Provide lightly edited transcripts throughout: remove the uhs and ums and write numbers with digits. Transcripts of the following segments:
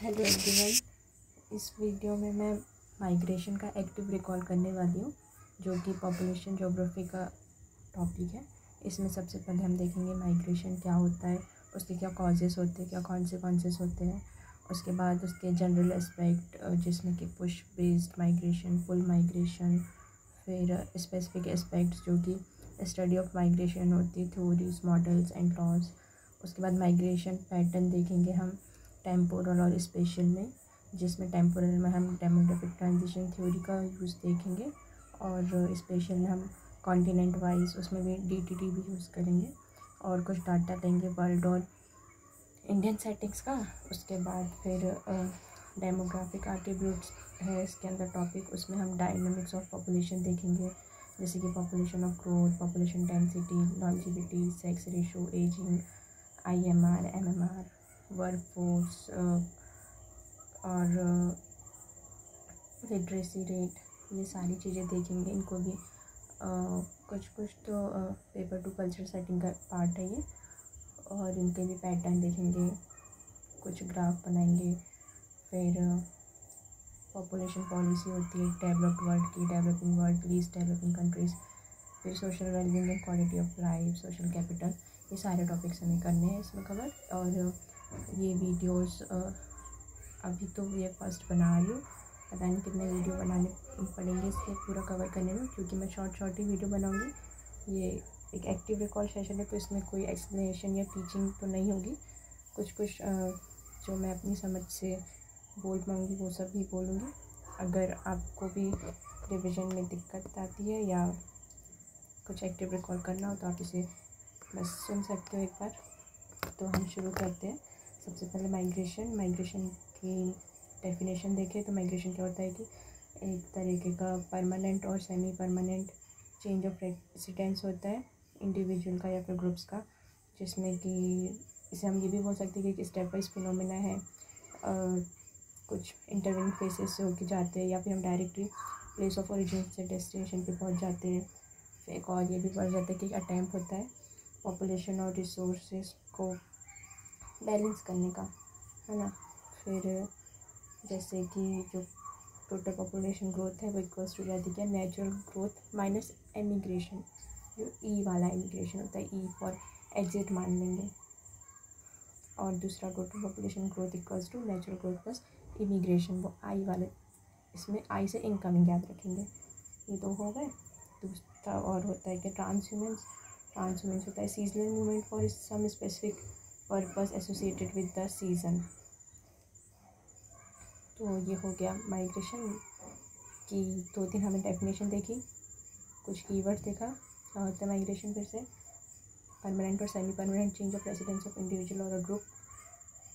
Hello everyone. इस video में मैं माइग्रेशन का एक्टिव रिकॉल करने वाली हूँ, जो कि पॉपुलेशन ज्योग्राफी का टॉपिक है। इसमें सबसे पहले हम देखेंगे माइग्रेशन क्या होता है, उसके क्या कॉजेज़ होते हैं, क्या कॉन्सिक्वेंसेस होते हैं। उसके बाद उसके जनरल एस्पेक्ट, जिसमें कि पुश बेस्ड माइग्रेशन, पुल माइग्रेशन, फिर स्पेसिफिक एस्पेक्ट्स जो कि स्टडी ऑफ माइग्रेशन होती है, थ्योरीज, मॉडल्स एंड लॉज। उसके बाद माइग्रेशन पैटर्न देखेंगे हम टेम्पोरल और स्पेशल में, जिसमें टेम्पोरल में हम डेमोग्राफिक ट्रांजिशन थ्योरी का यूज़ देखेंगे और स्पेशल में हम कॉन्टिनेंट वाइज उसमें भी डीटीटी भी यूज़ करेंगे और कुछ डाटा लेंगे वर्ल्ड और इंडियन सेटिंग्स का। उसके बाद फिर डेमोग्राफिक एट्रीब्यूट्स है इसके अंदर टॉपिक, उसमें हम डायनामिक्स ऑफ पॉपुलेशन देखेंगे, जैसे कि population of growth, population density, longevity, sex ratio, ageing, IMR, MMR, work force और लिटरेसी रेट, ये सारी चीज़ें देखेंगे। इनको भी कुछ तो पेपर टू कल्चर सेटिंग का पार्ट है ये, और इनके भी पैटर्न देखेंगे, कुछ ग्राफ बनाएंगे। फिर पॉपुलेशन पॉलिसी होती है डेवलप्ड वर्ल्ड की, developing world, least developing countries. फिर social wellbeing and quality of life, social capital, ये सारे टॉपिक्स हमें करने हैं इसमें कवर। और ये वीडियोस अभी तो ये फर्स्ट बना रही हूँ, पता नहीं कितने वीडियो बनाने पड़ेंगे इसके पूरा कवर करने में, क्योंकि मैं शॉर्ट ही वीडियो बनाऊँगी। ये एक एक्टिव रिकॉल सेशन है, तो इसमें कोई एक्सप्लेनेशन या टीचिंग तो नहीं होगी। कुछ जो मैं अपनी समझ से बोल पाऊँगी वो सब भी बोलूँगी। अगर आपको भी रिविजन में दिक्कत आती है या कुछ एक्टिव रिकॉल करना हो तो आप इसे बस सुन सकते हो एक बार। तो हम शुरू करते हैं। सबसे पहले माइग्रेशन की डेफिनेशन देखें तो माइग्रेशन क्या होता है कि एक तरीके का परमानेंट और semi permanent change of residence होता है इंडिविजुअल का या फिर ग्रुप्स का, जिसमें कि इसे हम ये भी बोल सकते हैं कि स्टेप वाइज फिनोमेना है। कुछ इंटरवेनिंग फेसेस से होके जाते हैं, या फिर हम डायरेक्टली प्लेस ऑफ ओरिजिन से डेस्टिनेशन पे पहुंच जाते हैं। फिर एक और ये भी बढ़ जाता है कि अटैम्प्ट होता है पॉपुलेशन और रिसोर्सेज को बैलेंस करने का, है ना। फिर जैसे कि जो टोटल पॉपुलेशन ग्रोथ है वो इक्वल्स टू जाती है नेचुरल ग्रोथ माइनस एमिग्रेशन, जो ई वाला इमिग्रेशन होता है, ई फॉर एग्जिट मान लेंगे। और दूसरा total population growth equals to natural growth plus immigration, वो आई वाले, इसमें आई से इनकमिंग याद रखेंगे। ये तो हो गए। दूसरा और होता है कि ट्रांसह्यूमेंस होता है seasonal movement for some specific purpose associated with the season. तो ये हो गया माइग्रेशन की 2-3 हमने डेफिनेशन देखी, कुछ कीवर्ड देखा। क्या होता है माइग्रेशन? फिर से परमानेंट और semi permanent change of residence of individual और अ ग्रुप।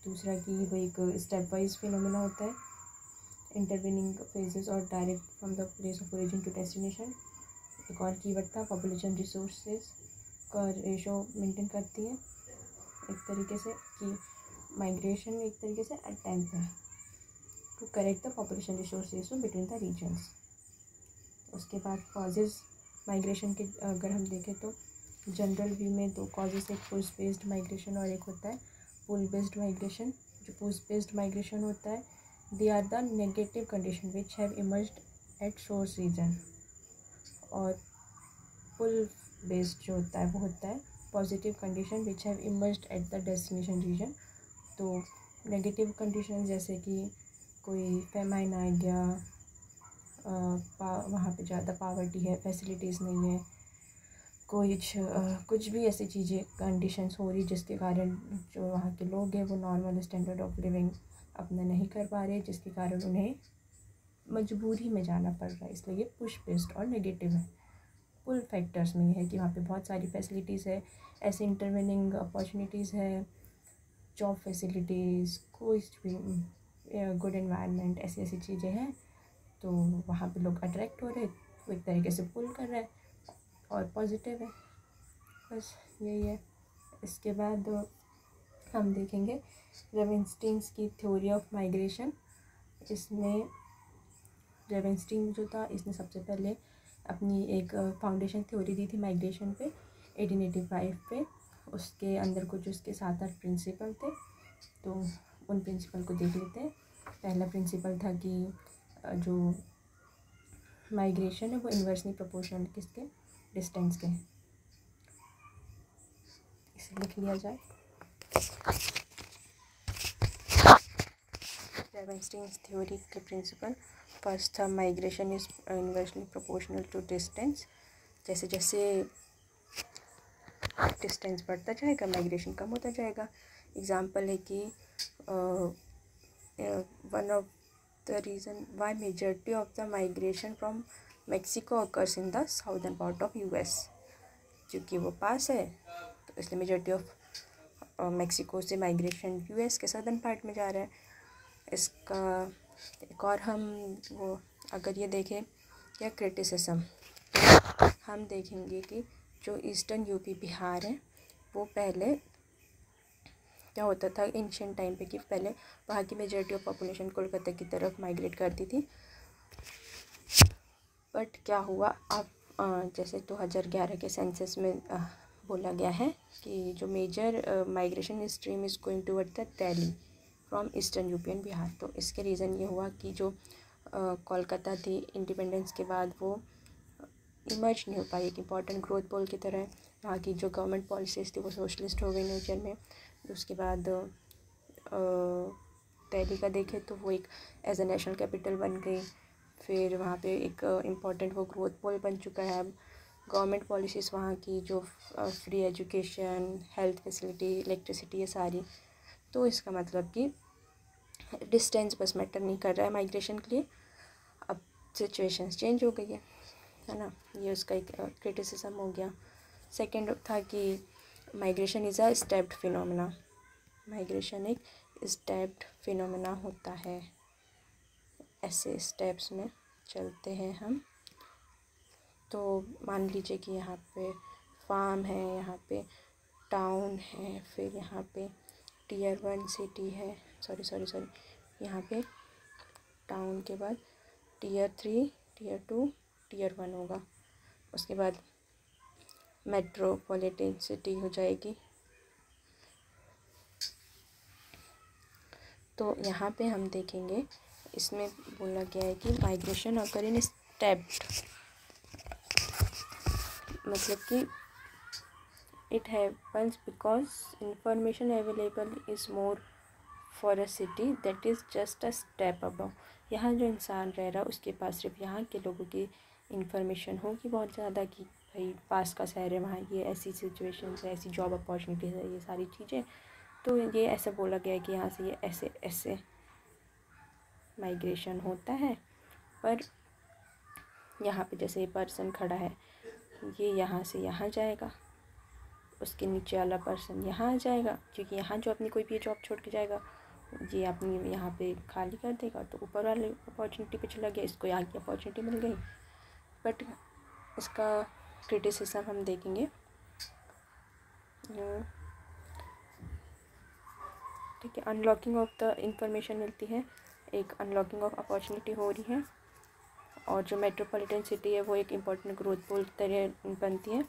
दूसरा कि वो एक स्टेप वाइज फिनोमेना होता है, इंटरवेनिंग फेजेस और direct from the place of origin to destination. एक और कीवर्ड था पॉपुलेशन रिसोर्सेज का रेशो मेंटेन करती है, एक तरीके से कि माइग्रेशन एक तरीके से अटेम्प्ट है to correct the population resource ratio between the regions. उसके बाद कॉजेज़ माइग्रेशन के अगर हम देखें तो जनरल व्यू में 2 कॉजेज़, एक पुश बेस्ड माइग्रेशन और एक होता है पुल बेस्ड माइग्रेशन। जो पुश बेस्ड माइग्रेशन होता है, they are the negative condition which have emerged at source region, और पुल बेस्ड जो होता है वो होता है positive condition which have emerged at the destination region. तो नेगेटिव कंडीशन जैसे कि कोई फेमाइन आ गया, वहाँ पे ज़्यादा पावर्टी है, फैसिलिटीज़ नहीं है, कुछ भी ऐसी चीज़ें कंडीशंस हो रही जिसके कारण जो वहाँ के लोग हैं वो नॉर्मल स्टैंडर्ड ऑफ लिविंग अपना नहीं कर पा रहे, जिसके कारण उन्हें मजबूरी में जाना पड़ रहा है, इसलिए ये पुश बेस्ड और नेगेटिव है। पुल फैक्टर्स में ये है कि वहाँ पे बहुत सारी फैसिलिटीज़ है, ऐसे इंटरवेनिंग अपॉर्चुनिटीज़ है, जॉब फैसिलिटीज़, कोई भी गुड एनवायरनमेंट, ऐसी चीज़ें हैं, तो वहाँ पे लोग अट्रैक्ट हो रहे, तो एक तरीके से पुल कर रहे हैं और पॉजिटिव है। बस यही है। इसके बाद हम देखेंगे रेवेनस्टीन्स की थ्योरी ऑफ माइग्रेशन। इसमें रेवेनस्टीन जो था, इसने सबसे पहले अपनी एक फाउंडेशन थ्योरी दी थी माइग्रेशन पे 1885 पे। उसके अंदर कुछ उसके 7-8 प्रिंसिपल थे। तो उन प्रिंसिपल को देख लेते हैं। पहला प्रिंसिपल था कि जो माइग्रेशन है वो इन्वर्सली प्रोपोर्शनल किसके, डिस्टेंस के। इसे लिख लिया जाए। लेवेंस्टीन्स थ्योरी के प्रिंसिपल, फर्स्ट था migration is inversely proportional to distance. जैसे जैसे डिस्टेंस बढ़ता जाएगा माइग्रेशन कम होता जाएगा। एग्जांपल है कि one of the reason why majority of the migration from Mexico occurs in the southern part of US, क्योंकि वो पास है तो इसलिए मेजॉरिटी ऑफ मेक्सिको से माइग्रेशन यूएस के सदर्न पार्ट में जा रहा है। इसका एक और हम वो अगर ये देखें क्या क्रिटिसिज्म, हम देखेंगे कि जो ईस्टर्न यूपी बिहार है वो पहले क्या होता था एंशिएंट टाइम पे कि पहले वहाँ की मेजॉरिटी ऑफ पॉपुलेशन कोलकाता की तरफ माइग्रेट करती थी। बट क्या हुआ अब जैसे 2011 के सेंसस में बोला गया है कि जो major migration stream is going toward the Delhi from eastern UP and Bihar. तो इसके रीज़न ये हुआ कि जो कोलकाता थी इंडिपेंडेंस के बाद वो इमर्ज नहीं हो पाई एक इम्पॉर्टेंट ग्रोथ पोल की तरह। वहाँ की जो गवर्नमेंट पॉलिसीज़ थी वो सोशलिस्ट हो गई नेचर में। उसके बाद दिल्ली का देखें तो वो एक एज ए नेशनल कैपिटल बन गई। फिर वहाँ पे एक इम्पॉर्टेंट वो ग्रोथ पोल बन चुका है। अब गवर्नमेंट पॉलिसीज़ वहाँ की जो free education, health facility, electricity, ये सारी। तो इसका मतलब कि डिस्टेंस बस मैटर नहीं कर रहा है माइग्रेशन के लिए, अब सिचुएशंस चेंज हो गई है ना। ये उसका एक क्रिटिसिज्म हो गया। सेकंड था कि migration is a stepped phenomena. Migration एक स्टेप्ड फिनोमेना होता है, ऐसे स्टेप्स में चलते हैं हम। तो मान लीजिए कि यहाँ पे फार्म है, यहाँ पे टाउन है, फिर यहाँ पे टियर 1 सिटी है, सॉरी यहाँ पे टाउन के बाद टियर 3, टियर 2, टियर 1 होगा। उसके बाद मेट्रोपॉलिटन सिटी हो जाएगी। तो यहाँ पे हम देखेंगे इसमें बोला गया है कि माइग्रेशन अगर इन स्टेप्ड, मतलब कि it happens because information available is more for a city that is just a step above. यहाँ जो इंसान रह रहा है उसके पास सिर्फ यहाँ के लोगों की इंफॉर्मेशन होगी बहुत ज़्यादा कि भाई पास का शहर है, वहाँ ये ऐसी सिचुएशन है, ऐसी जॉब अपॉर्चुनिटीज़ है, ये सारी चीज़ें। तो ये ऐसा बोला गया है कि यहाँ से ये ऐसे ऐसे माइग्रेशन होता है। पर यहाँ पे जैसे ये पर्सन खड़ा है, ये यहाँ से यहाँ जाएगा, उसके नीचे वाला पर्सन यहाँ आ जाएगा, क्योंकि यहाँ जो अपनी कोई भी जॉब छोड़ के जाएगा ये अपनी यहाँ पे खाली कर देगा, तो ऊपर वाले अपॉर्चुनिटी पे चला गया, इसको यहाँ की अपॉर्चुनिटी मिल गई। बट इसका क्रिटिसिज्म हम देखेंगे, ठीक है। अनलॉकिंग ऑफ द इंफॉर्मेशन मिलती है, एक अनलॉकिंग ऑफ अपॉर्चुनिटी हो रही है। और जो मेट्रोपॉलिटन सिटी है वो एक इम्पॉर्टेंट ग्रोथ पोल की तरह बनती है,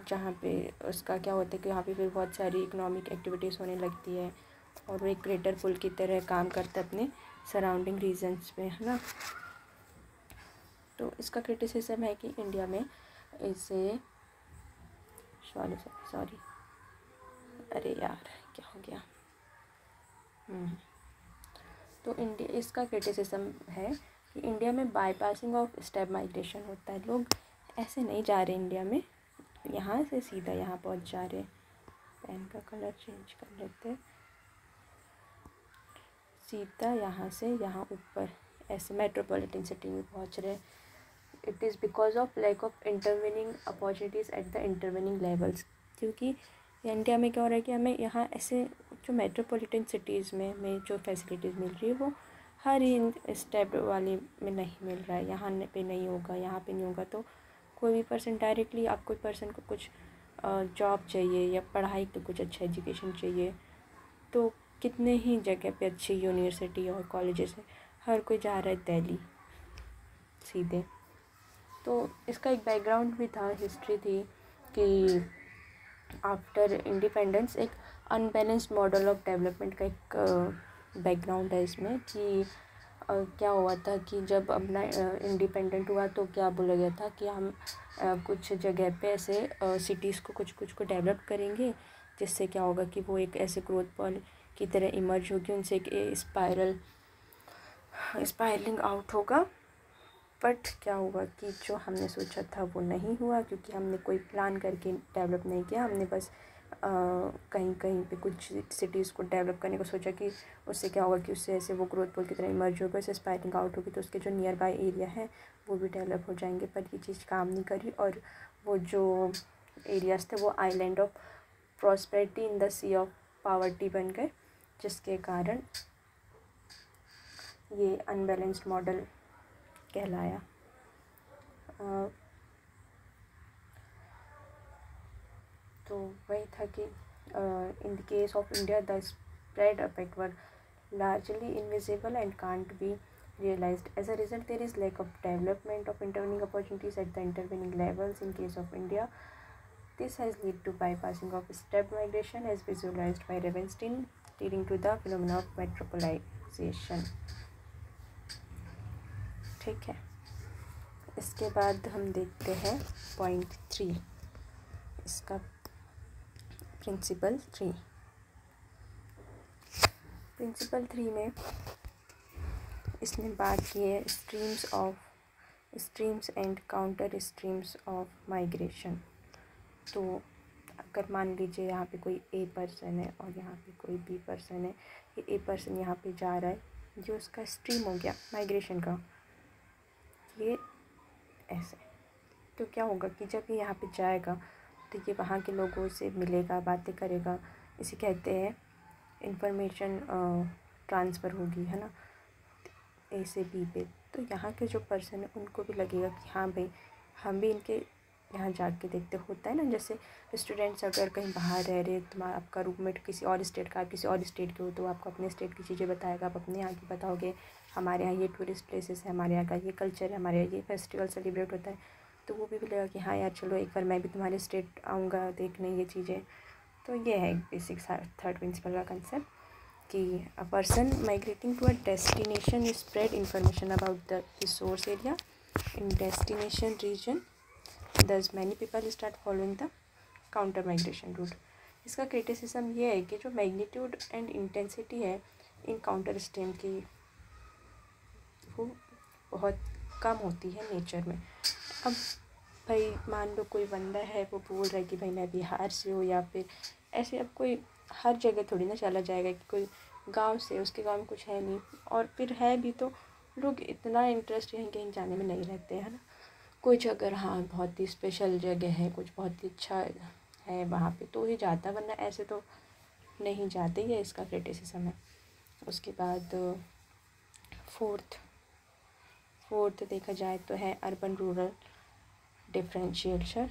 जहाँ पे उसका क्या होता है कि यहाँ पे फिर बहुत सारी इकोनॉमिक एक्टिविटीज़ होने लगती है और वो एक ग्रेटर पुल की तरह काम करता है अपने सराउंडिंग रीजन्स में, है ना। तो इसका क्रिटिसिज्म है कि इंडिया में इसे सॉरी अरे यार क्या हो गया। तो इंडिया, इसका क्रिटिसिज्म है कि इंडिया में बाईपासिंग ऑफ स्टेप माइग्रेशन होता है। लोग ऐसे नहीं जा रहे इंडिया में, यहाँ से सीधा यहाँ पहुँच जा रहे। पेन का कलर चेंज कर लेते, सीधा यहाँ से यहाँ ऊपर ऐसे मेट्रोपॉलिटन सिटी में पहुँच रहे। It is because of lack of intervening opportunities at the intervening levels. क्योंकि इंडिया में क्या हो रहा है कि हमें यहाँ ऐसे जो मेट्रोपॉलिटन सिटीज़ में जो फैसिलिटीज़ मिल रही है वो हर इन स्टेप वाले में नहीं मिल रहा है। यहाँ पे नहीं होगा, यहाँ पे नहीं होगा। तो कोई भी पर्सन डायरेक्टली, आप कोई पर्सन को कुछ जॉब चाहिए या पढ़ाई तो कुछ अच्छा एजुकेशन चाहिए, तो कितने ही जगह पे अच्छी यूनिवर्सिटी और कॉलेजेस है, हर कोई जा रहा है दिल्ली सीधे। तो इसका एक बैकग्राउंड भी था, हिस्ट्री थी कि आफ्टर इंडिपेंडेंस एक अनबैलेंस्ड मॉडल ऑफ डेवलपमेंट का एक बैकग्राउंड है इसमें कि क्या हुआ था कि जब अपना इंडिपेंडेंट हुआ तो क्या बोला गया था कि हम कुछ जगह पे ऐसे सिटीज़ को कुछ को डेवलप करेंगे, जिससे क्या होगा कि वो एक ऐसे ग्रोथ पॉल की तरह इमर्ज होगी, उनसे एक स्पायरलिंग आउट होगा। बट क्या हुआ कि जो हमने सोचा था वो नहीं हुआ, क्योंकि हमने कोई प्लान करके डेवलप नहीं किया। हमने बस कहीं कहीं पे कुछ सिटीज़ को डेवलप करने को सोचा कि उससे क्या होगा कि उससे ऐसे वो ग्रोथ पोल की तरह इमर्ज होगा, उससे स्पायरिंग आउट होगी, तो उसके जो नियर बाय एरिया है वो भी डेवलप हो जाएंगे। पर ये चीज़ काम नहीं करी, और वो जो एरियाज़ थे वो island of prosperity in the sea of poverty बन गए, जिसके कारण ये अनबैलेंस्ड मॉडल कहलाया। तो वही था कि in the case of India the spread effect were largely invisible and can't be realized. As a result, there is lack of development of intervening opportunities at the intervening levels. In case of India, this has led to bypassing of steppe migration as visualized by Ravenstein, leading to the phenomena of metropolization. ठीक है, इसके बाद हम देखते हैं point 3, इसका principal 3 में इसने बात की है streams and counter streams of migration. तो अगर मान लीजिए यहाँ पे कोई ए पर्सन है और यहाँ पे कोई बी पर्सन है, ये ए पर्सन यहाँ पे जा रहा है, जो उसका स्ट्रीम हो गया माइग्रेशन का, ये ऐसे। तो क्या होगा कि जब ये यहाँ पे जाएगा तो ये वहाँ के लोगों से मिलेगा, बातें करेगा, इसे कहते हैं इंफॉर्मेशन ट्रांसफ़र होगी, है ना, ए से बी पे। तो यहाँ के जो पर्सन है उनको भी लगेगा कि हाँ भाई हम भी इनके यहाँ जाके देखते। होता है ना, जैसे स्टूडेंट्स अगर कहीं बाहर रह रहे, तुम्हारा आपका रूममेट किसी और स्टेट का, आप किसी और स्टेट के हो, तो आपको अपने स्टेट की चीज़ें बताएगा, आप अपने यहाँ की बताओगे, हमारे यहाँ ये टूरिस्ट प्लेसेस है, हमारे यहाँ का ये कल्चर है, हमारे यहाँ ये फेस्टिवल सेलिब्रेट होता है। तो वो भी लगेगा कि हाँ यार चलो एक बार मैं भी तुम्हारे स्टेट आऊँगा देखने ये चीज़ें। तो ये है बेसिक थर्ड प्रिंसिपल का कंसेप्ट कि a person migrating to a destination spread information about the source area in destination region, thus many people start following the counter migration route. इसका क्रिटिसिज्म ये है कि जो मैग्नीट्यूड एंड इंटेंसिटी है in counter stream की वो बहुत कम होती है नेचर में। अब भाई मान लो कोई बंदा है वो बोल रहा है कि भाई मैं बिहार से हूँ या फिर ऐसे, अब कोई हर जगह थोड़ी ना चला जाएगा कि कोई गांव से, उसके गांव में कुछ है नहीं, और फिर है भी तो लोग इतना इंटरेस्ट कहीं कहीं जाने में नहीं रहते हैं ना। कुछ अगर हाँ बहुत ही स्पेशल जगह है, कुछ बहुत ही अच्छा है वहाँ पे तो ही जाता, वरना ऐसे तो नहीं जाते। ही है इसका क्रिटिसिज्म है। उसके बाद फोर्थ देखा जाए तो है अर्बन रूरल डिफरेंशिएशन।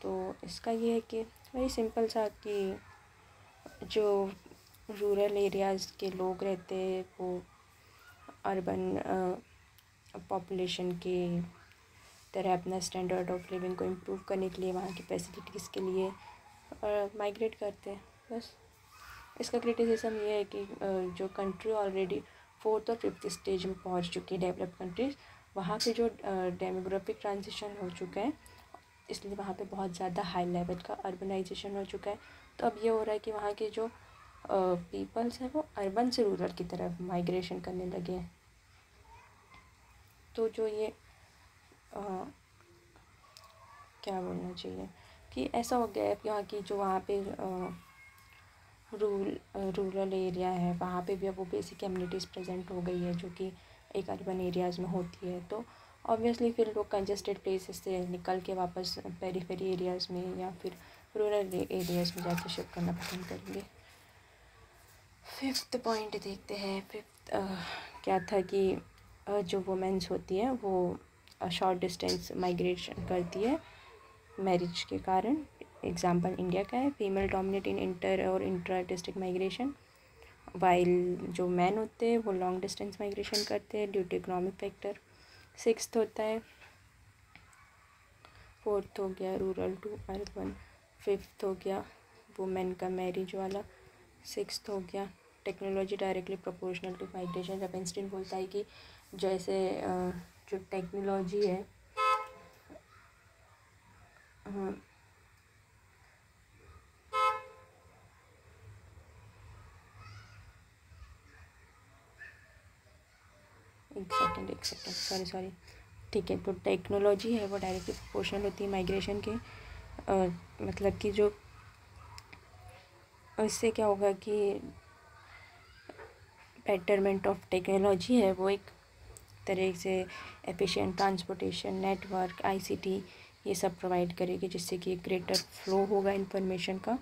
तो इसका ये है कि वही सिंपल सा कि जो रूरल एरियाज़ के लोग रहते हैं वो अर्बन पॉपुलेशन के तरह अपना स्टैंडर्ड ऑफ लिविंग को इम्प्रूव करने के लिए, वहाँ की फैसिलिटीज़ के लिए माइग्रेट करते हैं। बस इसका क्रिटिसिज्म ये है कि जो कंट्री ऑलरेडी 4th और 5th स्टेज में पहुँच चुकी है, डेवलप्ड कंट्रीज़, वहाँ पे जो डेमोग्राफिक ट्रांजिशन हो चुका है, इसलिए वहाँ पे बहुत ज़्यादा हाई लेवल का अर्बनाइजेशन हो चुका है। तो अब ये हो रहा है कि वहाँ के जो पीपल्स हैं वो अर्बन से रूरल की तरफ माइग्रेशन करने लगे हैं। तो जो ये क्या बोलना चाहिए कि ऐसा हो गया है यहाँ की जो वहाँ पे रूरल एरिया है वहाँ पे भी अब वो बेसिक कम्युनिटीज़ प्रेजेंट हो गई है जो कि एक अर्बन एरियाज़ में होती है। तो ऑब्वियसली फिर लोग कंजेस्टेड प्लेसेस से निकल के वापस पेरीफेरी एरियाज़ में या फिर रूरल एरियाज़ में जाके शिफ्ट करना पसंद करेंगे। 5th पॉइंट देखते हैं। 5th क्या था कि जो वुमेन्स होती हैं वो शॉर्ट डिस्टेंस माइग्रेशन करती है मैरिज के कारण। एग्जांपल इंडिया का है, फीमेल डोमिनेट इन इंटर और इंट्रा डिस्ट्रिक्ट माइग्रेशन, वाइल जो मैन होते हैं वो लॉन्ग डिस्टेंस माइग्रेशन करते हैं due to economic factor. 6th होता है, 4th हो गया रूरल टू अर्बन, 5th हो गया वुमेन का मैरिज वाला, 6th हो गया technology directly proportional to migration. Ravenstein बोलता है कि जैसे जो टेक्नोलॉजी है एक सेकेंड सॉरी ठीक है। तो टेक्नोलॉजी है वो डायरेक्टली प्रोपोर्शनल होती है माइग्रेशन के। मतलब कि जो इससे क्या होगा कि बेटरमेंट ऑफ टेक्नोलॉजी है वो एक तरह से एफिशिएंट ट्रांसपोर्टेशन नेटवर्क आईसीटी ये सब प्रोवाइड करेगी, जिससे कि एक ग्रेटर फ्लो होगा इंफॉर्मेशन का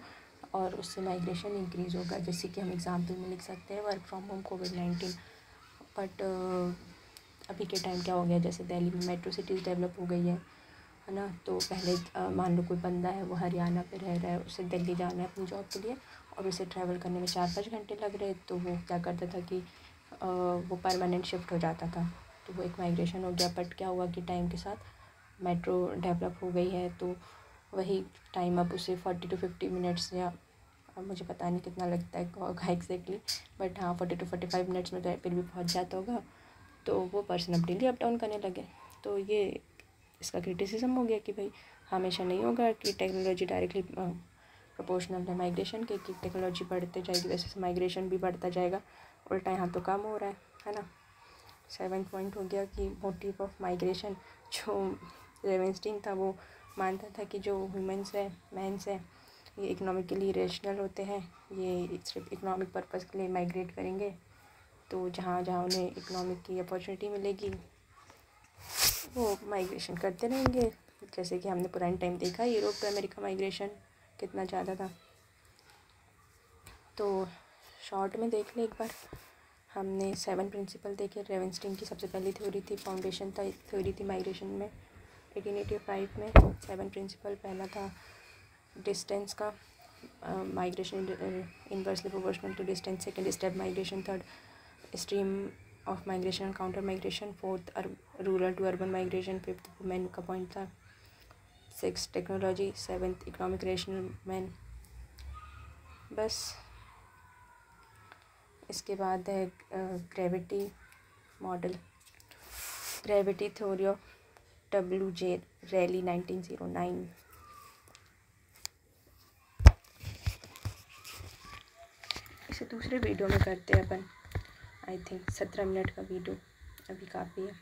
और उससे माइग्रेशन इंक्रीज़ होगा। जैसे कि हम एग्जांपल में लिख सकते हैं work from home covid. But अभी के टाइम क्या हो गया, जैसे दिल्ली में मेट्रो सिटीज़ डेवलप हो गई है ना। तो पहले मान लो कोई बंदा है वो हरियाणा पे रह रहा है, उसे दिल्ली जाना है अपनी जॉब के लिए और उसे ट्रैवल करने में 4-5 घंटे लग रहे, तो वो क्या करता था कि वो परमानेंट शिफ्ट हो जाता था। तो वो एक माइग्रेशन हो गया। बट क्या हुआ कि टाइम के साथ मेट्रो डेवलप हो गई है, तो वही टाइम अब उसे 40 to 50 मिनट्स या अब मुझे पता नहीं कितना लगता है एग्जैक्टली, बट हाँ 40 to 45 मिनट्स में तो फिर भी पहुंच जाता होगा। तो वो पर्सन अब डेली अप डाउन करने लगे। तो ये इसका क्रिटिसिज्म हो गया कि भाई हमेशा नहीं होगा कि टेक्नोलॉजी डायरेक्टली प्रोपोर्शनल है माइग्रेशन के, कि टेक्नोलॉजी बढ़ते जाएगी वैसे से माइग्रेशन भी बढ़ता जाएगा, उल्टा यहाँ तो कम हो रहा है ना। 7th पॉइंट हो गया कि मोटिव ऑफ माइग्रेशन। जो रेवेंस्टीन था वो मानता था कि जो ह्यूमन्स है मैंस है ये इकोनॉमिकली रेशनल होते हैं, ये सिर्फ इकोनॉमिक पर्पज़ के लिए माइग्रेट करेंगे। तो जहाँ जहाँ उन्हें इकोनॉमिक की अपॉर्चुनिटी मिलेगी वो माइग्रेशन करते रहेंगे। जैसे कि हमने पुराने टाइम देखा यूरोप टू अमेरिका माइग्रेशन कितना ज़्यादा था। तो शॉर्ट में देख ले एक बार, हमने 7 प्रिंसिपल देखे। रेवेंस्टीन की सबसे पहली थ्योरी थी, फाउंडेशन था थ्योरी थी माइग्रेशन में 1885 में। 7 प्रिंसिपल, पहला था डिस्टेंस का, migration inversely proportional to distance. Second step migration. Third stream of migration counter migration. Fourth rural to urban migration. Fifth women का पॉइंट था। 6 technology. 7th economic rational man. बस इसके बाद है gravity model, gravity theory of WJ rally 1909। इसे दूसरे video में करते हैं अपन। आई थिंक 17 मिनट का वीडियो अभी काफ़ी है।